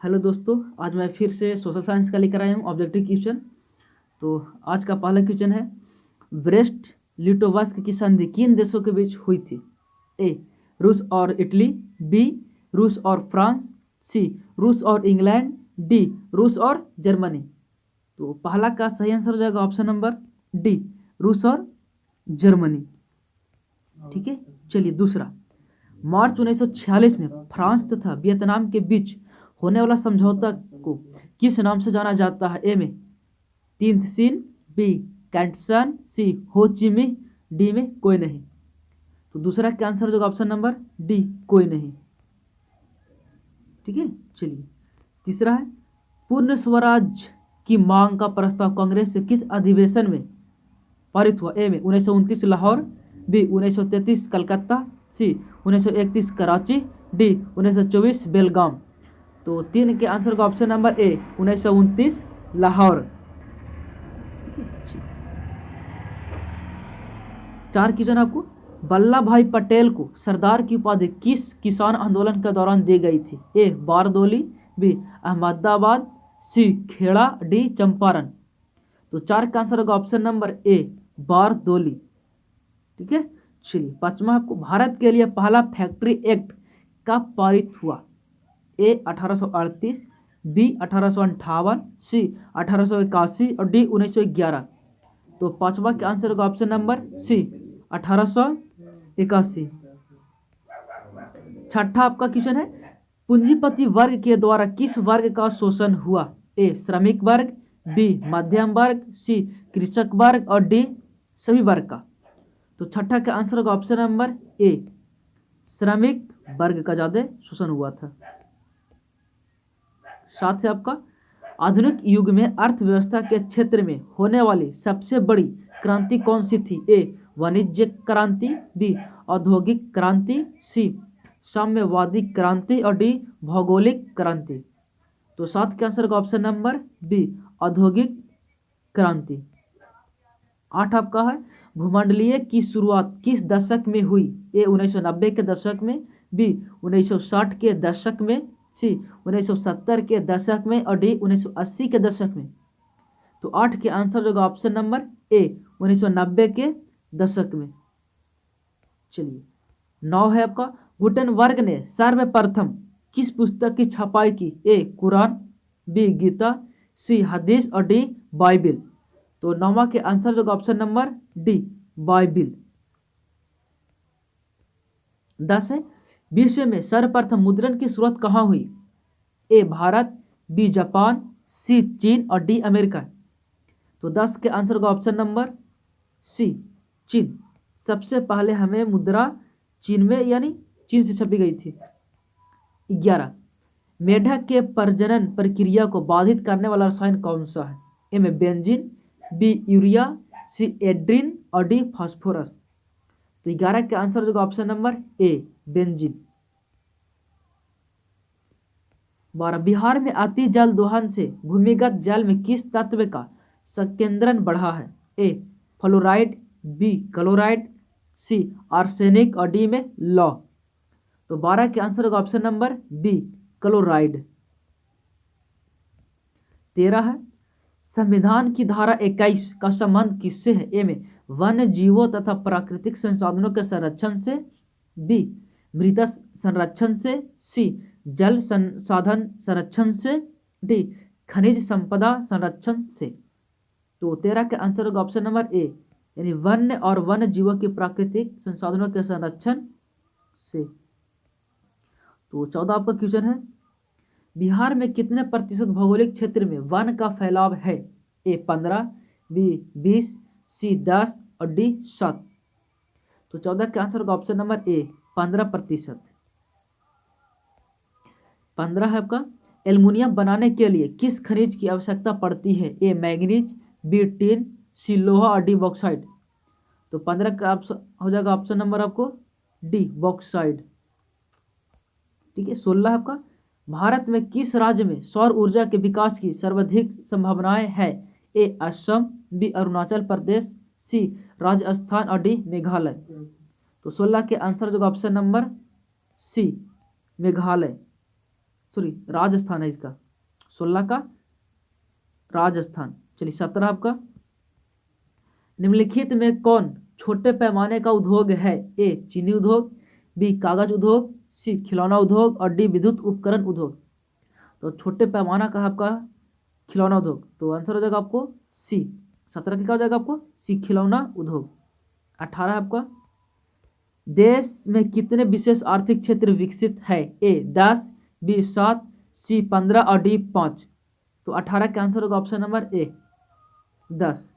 Hello दोस्तों, आज मैं फिर से सोशल साइंस का लेकर आया हूँ ऑब्जेक्टिव क्वेश्चन। तो आज का पहला क्वेश्चन है, ब्रेस्ट लिटोवस्क की संधि किन देशों के बीच हुई थी? ए रूस और इटली, बी रूस और फ्रांस, सी रूस और इंग्लैंड, डी रूस और जर्मनी। तो पहला का सही आंसर हो जाएगा ऑप्शन नंबर डी, रूस और जर्मनी। ठीक है, चलिए दूसरा, मार्च 1946 में फ्रांस तथा वियतनाम के बीच होने वाला समझौता को किस नाम से जाना जाता है? ए में तीन सीन, बी कैंटसन, सी हो ची मिन्ह, डी में कोई नहीं। तो दूसरा का आंसर हो जाएगा ऑप्शन नंबर डी, कोई नहीं। ठीक है, चलिए तीसरा है, पूर्ण स्वराज की मांग का प्रस्ताव कांग्रेस से किस अधिवेशन में पारित हुआ? ए में 1929 लाहौर, बी 1933 कलकत्ता, सी 1931 कराची, डी 1924 बेलगाम। तो तीन के आंसर का ऑप्शन नंबर ए 1929 लाहौर। चार क्वेश्चन आपको, वल्लभ भाई पटेल को सरदार की उपाधि किस किसान आंदोलन के दौरान दी गई थी? ए बारदोली, बी अहमदाबाद, सी खेड़ा, डी चंपारण। तो चार का आंसर होगा ऑप्शन नंबर ए बारदोली। ठीक है, चलिए पांचवा आपको, भारत के लिए पहला फैक्ट्री एक्ट कब पारित हुआ? ए 1838, बी 1858, सी 1881 और डी 1911। तो पांचवा के आंसर होगा ऑप्शन नंबर सी 1881। छठा आपका क्वेश्चन है, पूंजीपति वर्ग के द्वारा किस वर्ग का शोषण हुआ? ए श्रमिक वर्ग, बी मध्यम वर्ग, सी कृषक वर्ग और डी सभी वर्ग का। तो छठा का आंसर होगा ऑप्शन नंबर ए, श्रमिक वर्ग का ज्यादा शोषण हुआ था। साथ ही आपका, आधुनिक युग में अर्थव्यवस्था के क्षेत्र में होने वाली सबसे बड़ी क्रांति कौन सी थी? ए वाणिज्य क्रांति, बी औद्योगिक क्रांति, सी साम्यवादी क्रांति और डी भौगोलिक क्रांति। तो सात के आंसर का ऑप्शन नंबर बी औद्योगिक क्रांति। आठ आपका है, भूमंडलीय की शुरुआत किस दशक में हुई? ए 1990 के दशक में, बी 1960 के दशक में, सी 1970 के दशक में और डी 1980 के दशक में। तो आठ के आंसर होगा ऑप्शन नंबर ए 1990 के दशक में। चलिए नौ है आपका, गुटेनबर्ग ने सर्वप्रथम किस पुस्तक की छपाई की? ए कुरान, बी गीता, सी हदीस और डी बाइबिल। तो नौवा के आंसर होगा ऑप्शन नंबर डी बाइबिल। 10 है, विश्व में सर्वप्रथम मुद्रण की शुरुआत कहाँ हुई? ए भारत, बी जापान, सी चीन और डी अमेरिका। तो 10 के आंसर का ऑप्शन नंबर सी चीन। सबसे पहले हमें मुद्रा चीन में यानी चीन से छपी गई थी। 11, मेढक के प्रजनन प्रक्रिया को बाधित करने वाला रसायन कौन सा है? ए में बेंजीन, बी यूरिया, सी एड्रीन और डी फास्फोरस। तो 11 का आंसर होगा ऑप्शन नंबर ए बेंजीन। 12, बिहार में अति जल दोहन से भूमिगत जल में किस तत्व का संकेंद्रण बढ़ा है? ए फ्लोराइड, बी क्लोराइड, सी आर्सेनिक और डी में लौ। तो 12 के आंसर होगा ऑप्शन नंबर बी क्लोराइड। 13 है, संविधान की धारा 21 का संबंध किससे है? ए में वन्य जीवों तथा प्राकृतिक संसाधनों के संरक्षण से, बी मृदा संरक्षण से, सी जल संसाधन संरक्षण से, डी खनिज संपदा संरक्षण से। तो 13 का आंसर होगा ऑप्शन नंबर ए, यानी वन्य और वन्य जीवों के प्राकृतिक संसाधनों के संरक्षण से। तो 14 आपका क्वेश्चन है, बिहार में कितने प्रतिशत भौगोलिक क्षेत्र में वन का फैलाव है? ए 15, बी 20, सी 10 और डी 7। तो 14 का आंसर होगा ऑप्शन नंबर ए 15%। 15 है आपका, एल्युमिनियम बनाने के लिए किस खनिज की आवश्यकता पड़ती है? ए मैग्नीज, बी टिन, सी लोहा और डी बॉक्साइड। तो 15 का हो जाएगा ऑप्शन नंबर आपको डी बॉक्साइड। ठीक है, 16 आपका, भारत में किस राज्य में सौर ऊर्जा के विकास की सर्वाधिक संभावनाएं है? A Assam, B Arunachal Pradesh, C Rajasthan और डी मेघालय। तो 16 के आंसर होगा option number C Meghalaya. Sorry Rajasthan है इसका, 16 का राजस्थान। चलिए 17 आपका, निम्नलिखित में कौन छोटे पैमाने का उद्योग है? ए चीनी उद्योग, बी कागज उद्योग, सी खिलौना उद्योग और डी विद्युत उपकरण उद्योग। तो छोटे पैमाना का आपका खिलौना उद्योग, तो आंसर हो जाएगा आपको सी। 17 का क्या हो जाएगा आपको? सी खिलौना उद्योग। 18 आपका, देश में कितने विशेष आर्थिक क्षेत्र विकसित है? ए 10, बी 7, सी 15 और डी 5। तो 18 का आंसर होगा ऑप्शन नंबर ए 10।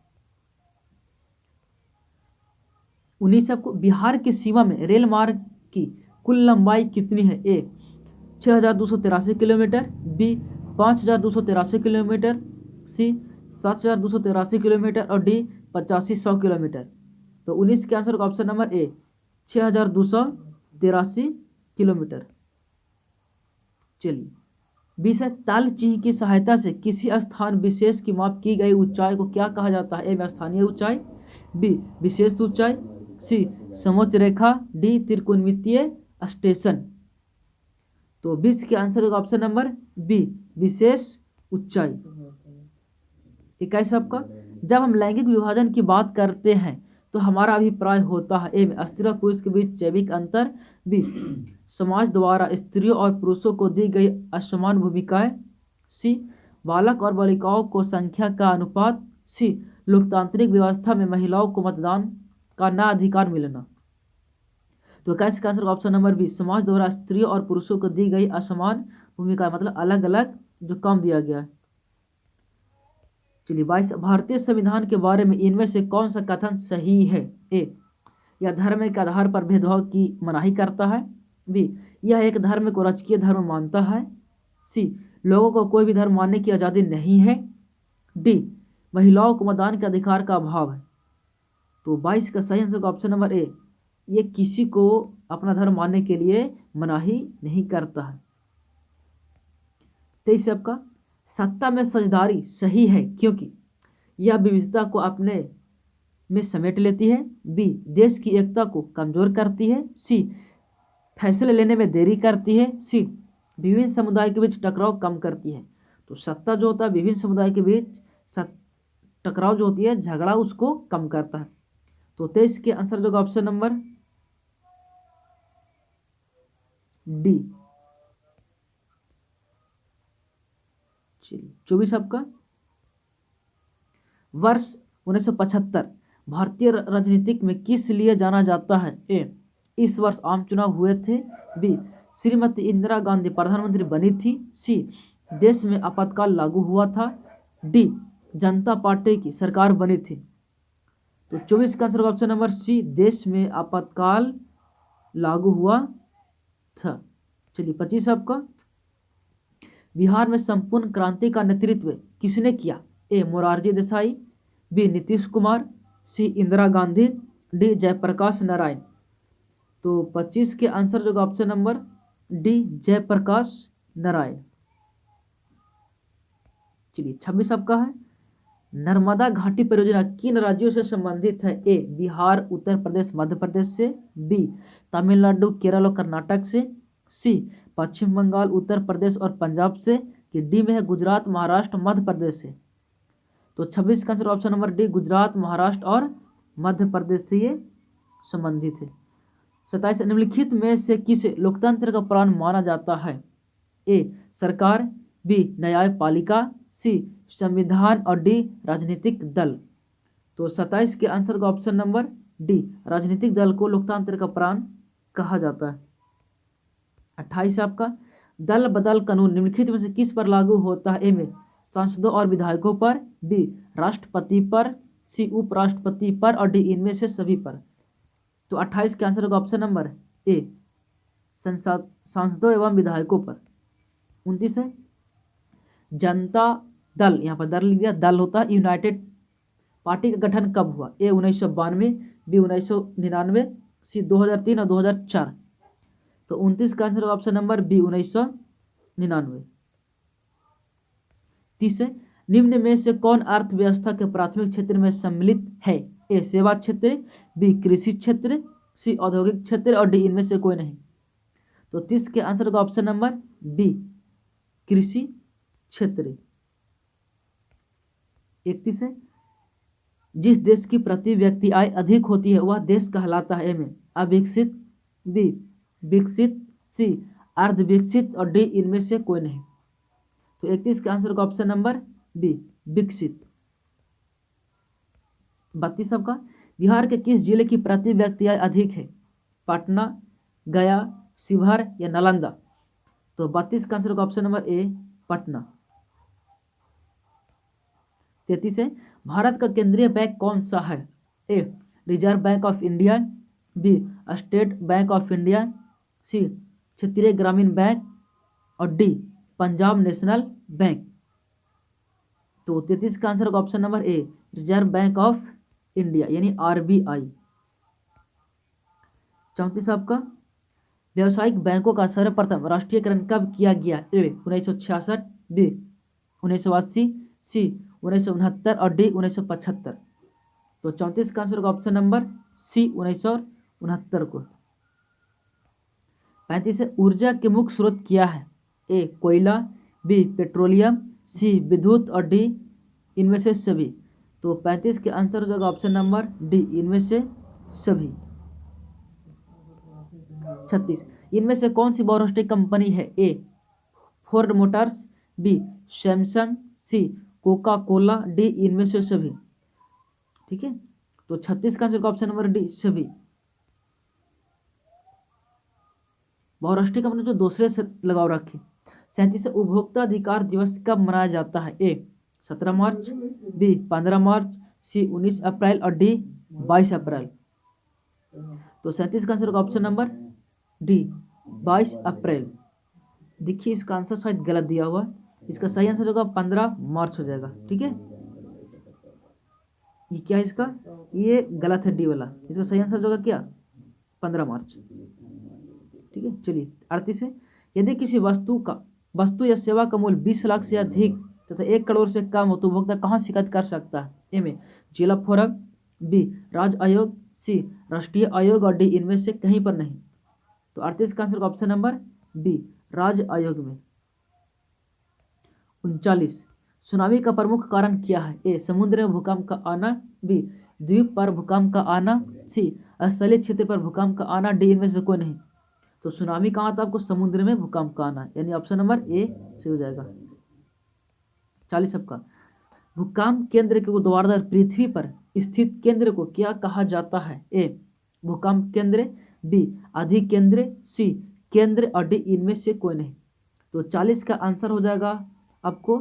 19 आपको, बिहार की सीमा में रेल मार्ग की कुल लंबाई कितनी है? ए 6283 किलोमीटर, बी 5283 किलोमीटर, सी 7283 किलोमीटर और डी 8500 किलोमीटर। तो 19 के आंसर का ऑप्शन नंबर ए 6283 किलोमीटर। चलिए 20 है, ताल चिन्ह की सहायता से किसी स्थान विशेष की माप की गई ऊंचाई को क्या कहा जाता है? ए में स्थानीय ऊंचाई, बी विशेष ऊंचाई, सी समोच्च रेखा, डी त्रिकोणमितीय स्टेशन। तो 20 के आंसर होगा ऑप्शन नंबर बी विशेष ऊंचाई। 21 आपका, जब हम लैंगिक विभाजन की बात करते हैं तो हमारा अभिप्राय होता है? ए में स्त्री और पुरुष के बीच जैविक अंतर, बी समाज द्वारा स्त्रियों और पुरुषों को दी गई असमान भूमिकाएं, सी बालक और बालिकाओं को संख्या का अनुपात, सी लोकतांत्रिक व्यवस्था में महिलाओं को मतदान का ना अधिकार मिलना। तो कैसे का आंसर ऑप्शन नंबर बी समाज द्वारा स्त्रियों और पुरुषों को दी गई असमान भूमिका, मतलब अलग अलग जो काम दिया गया है। चलिए 22, भारतीय संविधान के बारे में इनमें से कौन सा कथन सही है? ए यह धर्म के आधार पर भेदभाव की मनाही करता है, बी यह एक धर्म को राजकीय धर्म मानता है, सी लोगों को कोई भी धर्म मानने की आज़ादी नहीं है, डी महिलाओं को मतदान के अधिकार का अभाव है। तो 22 का सही आंसर का ऑप्शन नंबर ए ये किसी को अपना धर्म मानने के लिए मनाही नहीं करता है। 23 आपका, सत्ता में साझेदारी सही है क्योंकि यह विविधता को अपने में समेट लेती है, बी देश की एकता को कमजोर करती है, सी फैसले लेने में देरी करती है, सी विभिन्न समुदाय के बीच टकराव कम करती है। तो सत्ता जो होता है विभिन्न समुदाय के बीच टकराव जो होती है झगड़ा उसको कम करता है। तो 23 के आंसर जो ऑप्शन नंबर डी। चलिए 24 आपका, वर्ष 1975 भारतीय राजनीतिक में किस लिए जाना जाता है? ए इस वर्ष आम चुनाव हुए थे, बी श्रीमती इंदिरा गांधी प्रधानमंत्री बनी थी, सी देश में आपातकाल लागू हुआ था, डी जनता पार्टी की सरकार बनी थी। तो 24 का आंसर ऑप्शन नंबर सी देश में आपातकाल लागू हुआ था। चलिए 25 आपका, बिहार में संपूर्ण क्रांति का नेतृत्व किसने किया? A Morarji Desai, B Nitish Kumar, C Indira Gandhi, D Jayaprakash Narayan. तो 25 के आंसर जो option number D Jayaprakash Narayan. चलिए 26 आपका है, नर्मदा घाटी परियोजना किन राज्यों से संबंधित है? ए बिहार, उत्तर प्रदेश, मध्य प्रदेश से, बी तमिलनाडु, केरल और कर्नाटक से, सी पश्चिम बंगाल, उत्तर प्रदेश और पंजाब से, कि डी में है गुजरात, महाराष्ट्र, मध्य प्रदेश से। तो 26 का answer option number D Gujarat, Maharashtra और मध्य प्रदेश से ये संबंधित है। 27, निम्नलिखित में से किसे लोकतंत्र का प्राण माना जाता है? ए सरकार, बी न्यायपालिका, सी संविधान और डी राजनीतिक दल। तो 27 के आंसर का ऑप्शन नंबर डी राजनीतिक दल को लोकतंत्र का प्राण कहा जाता है। 28 आपका, दल बदल कानून निम्नलिखित में से किस पर लागू होता है? ए में सांसदों और विधायकों पर, बी राष्ट्रपति पर, सी उपराष्ट्रपति पर और डी इनमें से सभी पर। तो 28 के आंसर का ऑप्शन नंबर ए सांसदों एवं विधायकों पर। 29 है, जनता दल, यहाँ पर दल लिख दिया, दल होता है यूनाइटेड पार्टी का गठन कब हुआ? ए 1992, बी 1999, सी 2003 और 2004। तो 29 का आंसर ऑप्शन नंबर बी 1999। 30 है, निम्न में से कौन अर्थव्यवस्था के प्राथमिक क्षेत्र में सम्मिलित है? ए सेवा क्षेत्र, बी कृषि क्षेत्र, सी औद्योगिक क्षेत्र और डी इनमें से कोई नहीं। तो 30 के आंसर का ऑप्शन नंबर बी कृषि क्षेत्र। 31 है, जिस देश की प्रति व्यक्ति आय अधिक होती है वह देश कहलाता है। ए में अविकसित, बी विकसित, सी अर्ध विकसित और डी इनमें से कोई नहीं। तो 31 का आंसर का ऑप्शन नंबर बी विकसित। 32 सबका, बिहार के किस जिले की प्रति व्यक्ति आय अधिक है? पटना, गया, शिवहर या नालंदा? तो 32 का आंसर का ऑप्शन नंबर ए पटना। 33 है, भारत का केंद्रीय बैंक कौन सा है? A Reserve Bank of India, B State Bank of India, C क्षेत्रीय ग्रामीण बैंक और डी पंजाब नेशनल बैंक। तो 33 का आंसर का option number A Reserve Bank of India यानी आरबीआई। 34 आपका, व्यावसायिक बैंकों का सर्वप्रथम राष्ट्रीयकरण कब किया गया? ए 1966, बी 1980, सी 1969 और डी 1975। तो 34 का आंसर का ऑप्शन नंबर सी 1969 को। 35 है, ऊर्जा के मुख्य स्रोत क्या है? ए कोयला, बी पेट्रोलियम, सी विद्युत और डी इनमें से सभी। तो 35 के आंसर हो जाएगा ऑप्शन नंबर डी इनमें से सभी। 36, इनमें से कौन सी बहुराष्ट्रीय कंपनी है? ए फोर्ड मोटर्स, बी सैमसंग, सी कोका कोला, डी इनमें से सभी। ठीक है, तो 36 का आंसर का ऑप्शन नंबर डी सभी। बहुराष्ट्रीय कंपनी जो दूसरे से लगाव रखी। 37, उपभोक्ता अधिकार दिवस कब मनाया जाता है? ए 17 मार्च, बी 15 मार्च, सी 19 अप्रैल और डी 22 अप्रैल। तो 37 का आंसर का ऑप्शन नंबर डी 22 अप्रैल। देखिए इसका आंसर शायद गलत दिया हुआ, इसका सही आंसर होगा 15 मार्च हो जाएगा। ठीक है, ये क्या है इसका, ये गलत है डी वाला, इसका सही आंसर होगा क्या 15 मार्च। ठीक है, चलिए 38 है, यदि किसी वस्तु या सेवा का मूल्य 20 लाख से अधिक तथा 1 करोड़ से कम हो तो उपभोक्ता कहाँ शिकायत कर सकता है? ए में जिला फोरम, बी राज्य आयोग, सी राष्ट्रीय आयोग और डी इनमें से कहीं पर नहीं। तो 38 का आंसर का ऑप्शन नंबर बी राज्य आयोग में। 39, सुनामी का प्रमुख कारण क्या है? ए समुद्र में भूकंप का आना, बी द्वीप पर भूकंप का आना, सी स्थलीय क्षेत्र पर भूकंप का आना, डी इनमें से कोई नहीं। तो सुनामी कहाँ आता है आपको? समुद्र में भूकंप का आना, यानी ऑप्शन नंबर ए से हो जाएगा। 40 सबका, भूकंप केंद्र के ऊर्ध्वाधर पृथ्वी पर स्थित केंद्र को क्या कहा जाता है? ए भूकंप केंद्र, बी अधिक केंद्र, सी केंद्र और डी इनमें से कोई नहीं। तो 40 का आंसर हो जाएगा आपको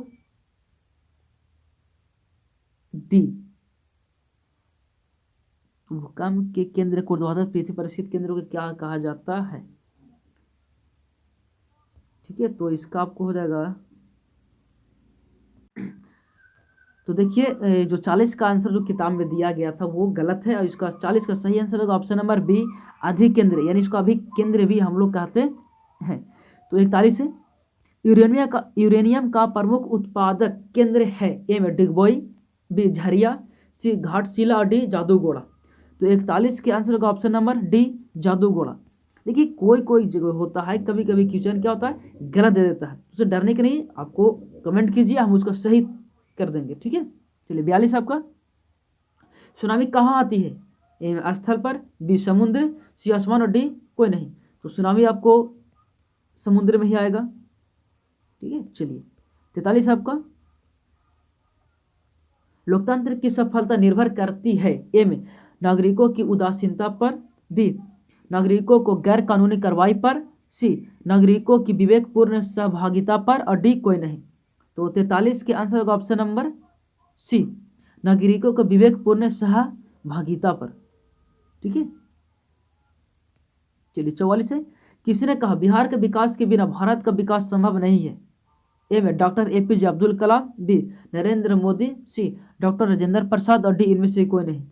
डी, भूकंप के केंद्र को ऊर्ध्वाधर पृथ्वी पर स्थित केंद्र को क्या कहा जाता है? ठीक है, तो इसका आपको हो जाएगा, तो देखिए जो 40 का आंसर जो किताब में दिया गया था वो गलत है और इसका 40 का सही आंसर होगा ऑप्शन नंबर बी अधिक केंद्र, यानी इसको अभी केंद्र भी हम लोग कहते हैं। तो 41 है, यूरेनियम का प्रमुख उत्पादक केंद्र है? ए में डिगबोई, बी झरिया, सी घाटशिला और डी जादूगोड़ा। तो 41 के आंसर का ऑप्शन नंबर डी जादूगोड़ा। देखिए कोई जगह होता है कभी कभी क्वेश्चन क्या होता है गलत दे देता है, उसे डरने के नहीं, आपको कमेंट कीजिए हम उसको सही कर देंगे। ठीक है, चलिए 42 आपका, सुनामी कहाँ आती है? ए स्थल पर, बी समुद्र, सी आसमान और डी कोई नहीं। तो सुनामी आपको समुद्र में ही आएगा। ठीक है, चलिए 43 आपका, लोकतंत्र की सफलता निर्भर करती है? ए में नागरिकों की उदासीनता पर, बी नागरिकों को गैर कानूनी कार्रवाई पर, सी नागरिकों की विवेकपूर्ण सहभागिता पर और डी कोई नहीं। तो 43 के आंसर का ऑप्शन नंबर सी नागरिकों को विवेकपूर्ण सहभागिता पर। ठीक है, चलिए 44 है, किसने कहा बिहार के विकास के बिना भारत का विकास संभव नहीं है? ए में डॉक्टर एपीजे अब्दुल कलाम, बी नरेंद्र मोदी, सी डॉक्टर राजेंद्र प्रसाद और डी इनमें से कोई नहीं।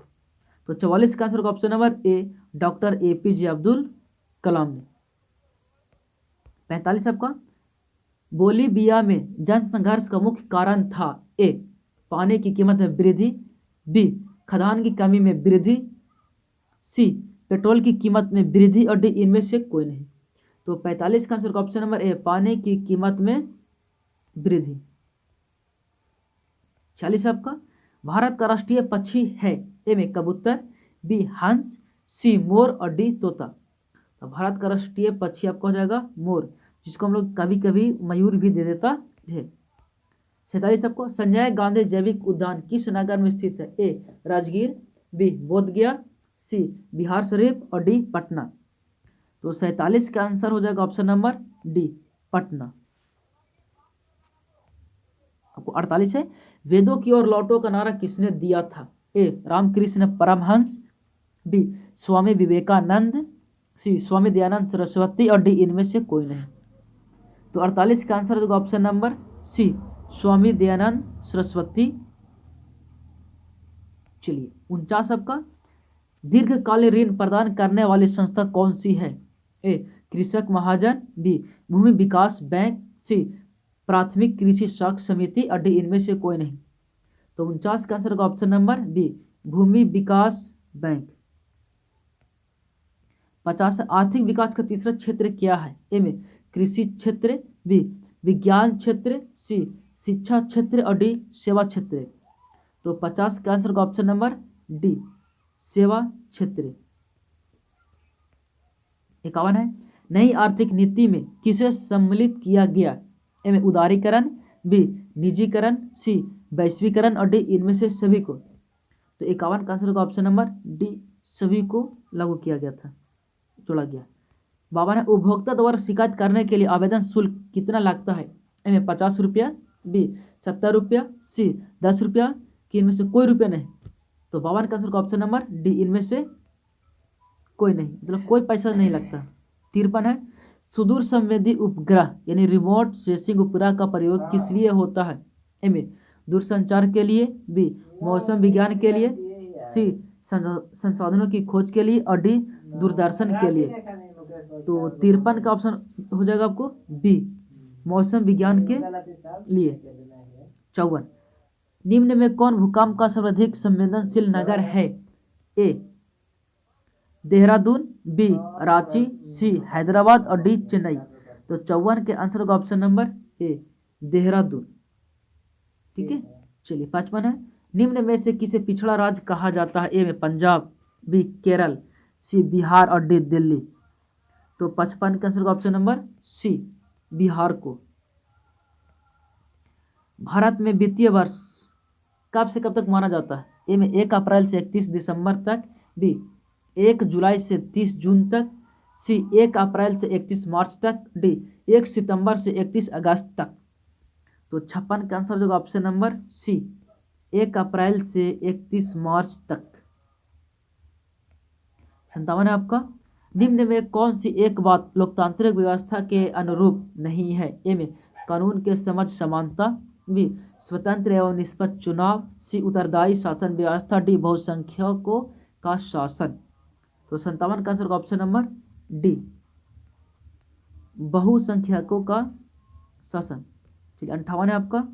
तो 44 का आंसर का option number A doctor APJ Abdul Kalam ने। 45 आपका, बोलीविया में जनसंघर्ष का मुख्य कारण था? ए पानी की कीमत में वृद्धि, बी खदान की कमी में वृद्धि, सी पेट्रोल की कीमत में वृद्धि और डी इनमें से कोई नहीं। तो 45 का आंसर का ऑप्शन नंबर ए पानी की कीमत में वृद्धि। 46 आपका भारत का राष्ट्रीय पक्षी है। ए में कबूतर, बी हंस, सी मोर और डी तोता। तो भारत का राष्ट्रीय पक्षी आपका हो जाएगा मोर, जिसको हम लोग कभी कभी मयूर भी दे देता है। 47 आपको संजय गांधी जैविक उद्यान किस नगर में स्थित है? ए राजगीर, बी बोधगया, सी बिहार शरीफ और डी पटना। तो 47 का आंसर हो जाएगा ऑप्शन नंबर डी पटना। आपको 48 है वेदों की ओर लौटो का नारा किसने दिया था? ए रामकृष्ण परमहंस, बी स्वामी विवेकानंद, सी स्वामी दयानंद सरस्वती और डी इनमें से कोई नहीं। तो 48 का आंसर होगा ऑप्शन नंबर सी स्वामी दयानंद सरस्वती। चलिए 49 आपका दीर्घकालीन ऋण प्रदान करने वाली संस्था कौन सी है? ए कृषक महाजन, बी भूमि विकास बैंक, सी प्राथमिक कृषि साख समिति और डी इनमें से कोई नहीं। तो 49 का आंसर होगा ऑप्शन नंबर बी भूमि विकास बैंक। 50 आर्थिक विकास का तीसरा क्षेत्र क्या है? ए में कृषि क्षेत्र, बी विज्ञान क्षेत्र, सी शिक्षा क्षेत्र और डी सेवा क्षेत्र। तो 50 का आंसर होगा ऑप्शन नंबर डी सेवा क्षेत्र। 51 है नई आर्थिक नीति में किसे सम्मिलित किया गया? ए में उदारीकरण, बी निजीकरण, सी वैश्वीकरण और डी इनमें से सभी को। तो 51 का आंसर होगा ऑप्शन नंबर डी सभी को लागू किया गया था, जोड़ा गया। 52 है उपभोक्ता द्वारा शिकायत करने के लिए आवेदन शुल्क कितना लगता है? ए में 50 रुपया, बी 70 रुपया, सी 10 रुपया, कि इनमें से कोई रुपया नहीं। तो 52 का आंसर होगा ऑप्शन नंबर डी इनमें से कोई नहीं, मतलब कोई पैसा नहीं लगता। 53 है सुदूर संवेदी उपग्रह यानी रिमोट सेंसिंग उपग्रह का प्रयोग किस लिए होता है? ए में दूरसंचार के लिए, बी मौसम विज्ञान के लिए, सी संसाधनों की खोज के लिए और डी दूरदर्शन के लिए। तो 53 का ऑप्शन हो जाएगा आपको बी मौसम विज्ञान के लिए। 54 निम्न में कौन भूकंप का सर्वाधिक संवेदनशील नगर है? ए देहरादून, बी रांची, सी हैदराबाद और डी चेन्नई। तो 54 के आंसर का ऑप्शन नंबर ए देहरादून। ठीक है। चलिए 55 है निम्न में से किसे पिछड़ा राज्य कहा जाता है? ए में पंजाब, बी केरल, सी बिहार और डी दिल्ली। तो 55 के आंसर का ऑप्शन नंबर सी बिहार को। भारत में वित्तीय वर्ष कब से कब तक माना जाता है? ए में 1 अप्रैल से 31 दिसंबर तक, बी 1 जुलाई से 30 जून तक, सी 1 अप्रैल से 31 मार्च तक, डी 1 सितंबर से 31 अगस्त तक। तो 56 का आंसर होगा ऑप्शन नंबर सी 1 अप्रैल से 31 मार्च तक। 57 है आपका निम्न में कौन सी एक बात लोकतांत्रिक व्यवस्था के अनुरूप नहीं है? ए में कानून के समझ समानता, बी स्वतंत्र एवं निष्पक्ष चुनाव, सी उत्तरदायी शासन व्यवस्था, डी बहुसंख्यकों का शासन। तो 57 का आंसर का ऑप्शन नंबर डी बहुसंख्यकों का शासन। चलिए 58 है आपका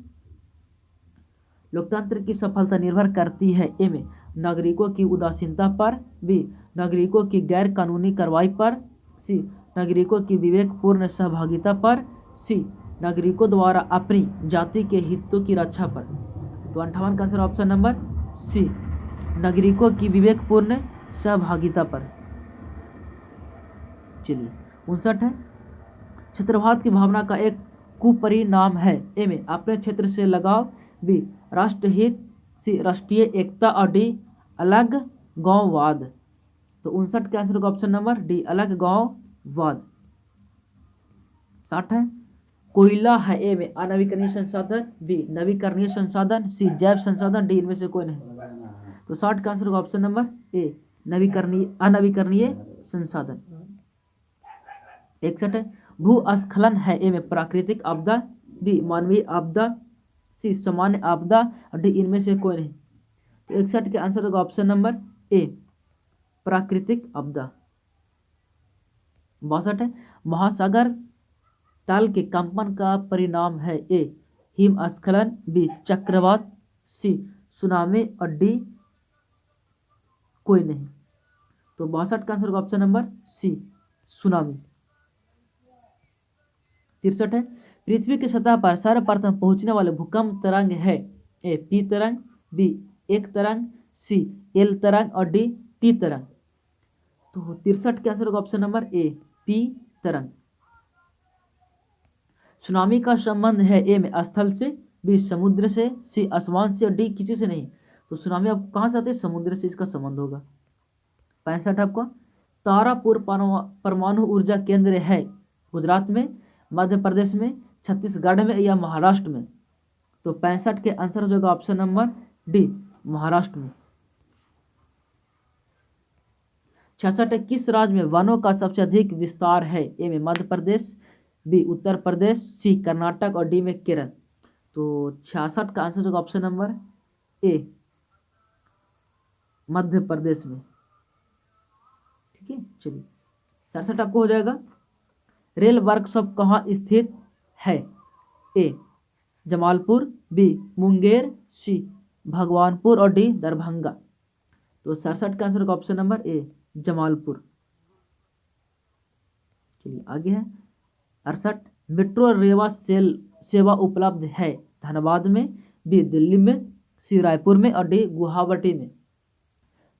लोकतंत्र की सफलता निर्भर करती है? ए में नागरिकों की उदासीनता पर, बी नागरिकों की गैर कानूनी कार्रवाई पर, सी नागरिकों की विवेकपूर्ण सहभागिता पर, सी नागरिकों द्वारा अपनी जाति के हितों की रक्षा पर। तो 58 का आंसर ऑप्शन नंबर सी नागरिकों की विवेकपूर्ण सहभागिता पर। चलिए 59 है क्षेत्रवाद की भावना का एक कुपरिणाम है? ए में अपने क्षेत्र से लगाव, बी राष्ट्रहित, सी राष्ट्रीय एकता और डी अलग गांववाद। तो 59 के आंसर का ऑप्शन नंबर डी अलग गांववाद। 60 है कोयला है? ए में अनवीकरणीय संसाधन, बी नवीकरणीय संसाधन, सी जैव संसाधन, डी इनमें से कोई नहीं। तो 60 का आंसर का ऑप्शन नंबर ए नवीकरणीय अनवीकरणीय संसाधन। 61 है भूस्खलन है? ए में प्राकृतिक आपदा, बी मानवीय आपदा, सी सामान्य आपदा और डी इनमें से कोई नहीं। तो 61 के आंसर होगा ऑप्शन नंबर ए प्राकृतिक आपदा। 62 है महासागर तल के कंपन का परिणाम है? ए हिमस्खलन, बी चक्रवात, सी सुनामी और डी कोई नहीं। तो 62 का आंसर होगा ऑप्शन नंबर सी सुनामी। 63 है पृथ्वी की सतह पर सर्वप्रथम पहुंचने वाले भूकंप तरंग है? ए पी तरंग, बी एक तरंग, सी एल तरंग और डी टी तरंग। तो 63 के आंसर होगा ऑप्शन नंबर ए पी तरंग। सुनामी का संबंध है ए में स्थल से, बी समुद्र से, सी आसमान से और डी किसी से नहीं। तो सुनामी आपको कहाँ से आती है? समुद्र से इसका संबंध होगा। 65 आपको तारापुर परमाणु ऊर्जा केंद्र है गुजरात में, मध्य प्रदेश में, छत्तीसगढ़ में या महाराष्ट्र में? तो 65 के आंसर हो जाएगा ऑप्शन नंबर डी महाराष्ट्र में। 66 किस राज्य में वनों का सबसे अधिक विस्तार है? ए में मध्य प्रदेश, बी उत्तर प्रदेश, सी कर्नाटक और डी में केरल। तो 66 का आंसर होगा ऑप्शन नंबर ए मध्य प्रदेश में। ठीक है, चलिए 67 आपको हो जाएगा। रेल वर्कशॉप कहाँ स्थित है? ए जमालपुर, बी मुंगेर, सी भगवानपुर और डी दरभंगा। तो 67 का आंसर होगा ऑप्शन नंबर ए जमालपुर। चलिए आगे है 68 मेट्रो रेवा सेवा उपलब्ध है धनबाद में, बी दिल्ली में, सी रायपुर में और डी गुवाहाटी में।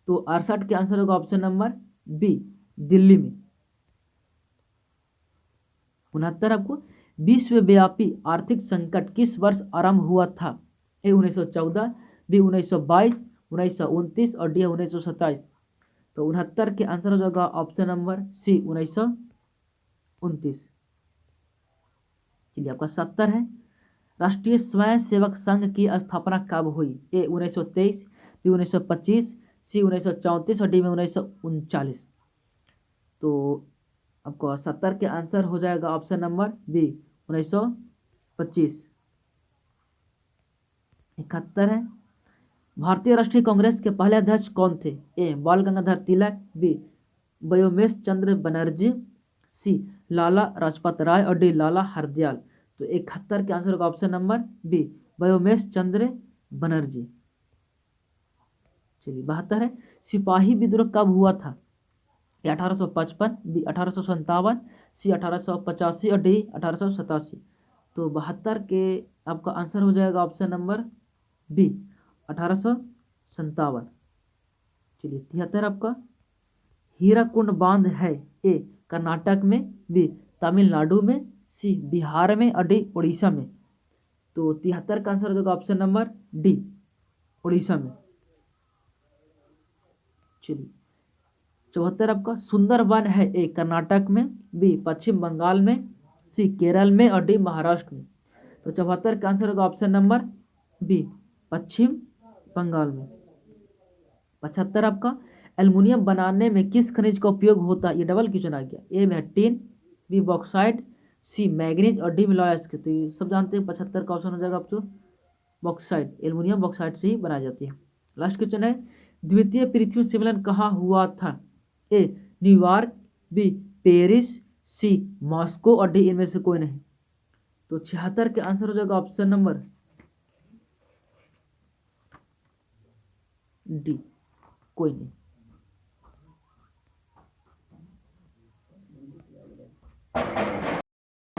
तो 68 के आंसर होगा ऑप्शन नंबर बी दिल्ली में। 69 आपको विश्वव्यापी आर्थिक संकट किस वर्ष आरंभ हुआ था? ए 1914, बी 1922, 1929 और डी 1927। तो 69 के आंसर हो जाएगा ऑप्शन नंबर सी 1929। चलिए आपका 70 है राष्ट्रीय स्वयं सेवक संघ की स्थापना कब हुई? ए 1923, बी 1925, सी 1934 और डी में 1939। तो आपको 70 के आंसर हो जाएगा ऑप्शन नंबर बी 1925। 71 है भारतीय राष्ट्रीय कांग्रेस के पहले अध्यक्ष कौन थे? ए बाल गंगाधर तिलक, बी व्योमेश चंद्र बनर्जी, सी लाला लाजपत राय और डी लाला हरदयाल। तो 71 के आंसर होगा ऑप्शन नंबर बी व्योमेश चंद्र बनर्जी। चलिए 72 है सिपाही विद्रोह कब हुआ था? ए 1855, बी 1857, सी 1885 और डी 1887। तो 72 के आपका आंसर हो जाएगा ऑप्शन नंबर बी 1857। चलिए 73 आपका हीराकुंड बांध है ए कर्नाटक में, बी तमिलनाडु में, सी बिहार में और डी उड़ीसा में। तो 73 का आंसर हो जाएगा ऑप्शन नंबर डी उड़ीसा में। चलिए 74 आपका सुंदरवन है ए कर्नाटक में, बी पश्चिम बंगाल में, सी केरल में और डी महाराष्ट्र में। तो 74 का आंसर होगा ऑप्शन नंबर बी पश्चिम बंगाल में। 75 आपका एल्युमिनियम बनाने में किस खनिज का उपयोग होता है? ये डबल क्वेश्चन आ गया। ए में टिन, बी बॉक्साइट, सी मैग्नीज और डी मिलायस के। तो ये सब जानते हैं 75 का ऑप्शन हो जाएगा आपको बॉक्साइट। एल्युमिनियम बॉक्साइट से ही बनाई जाती है। लास्ट क्वेश्चन है द्वितीय पृथ्वी सम्मेलन कहाँ हुआ था? ए न्यूयॉर्क, बी पेरिस, सी मॉस्को और डी इनमें से कोई नहीं। तो 76 के आंसर हो जाएगा ऑप्शन नंबर डी कोई नहीं।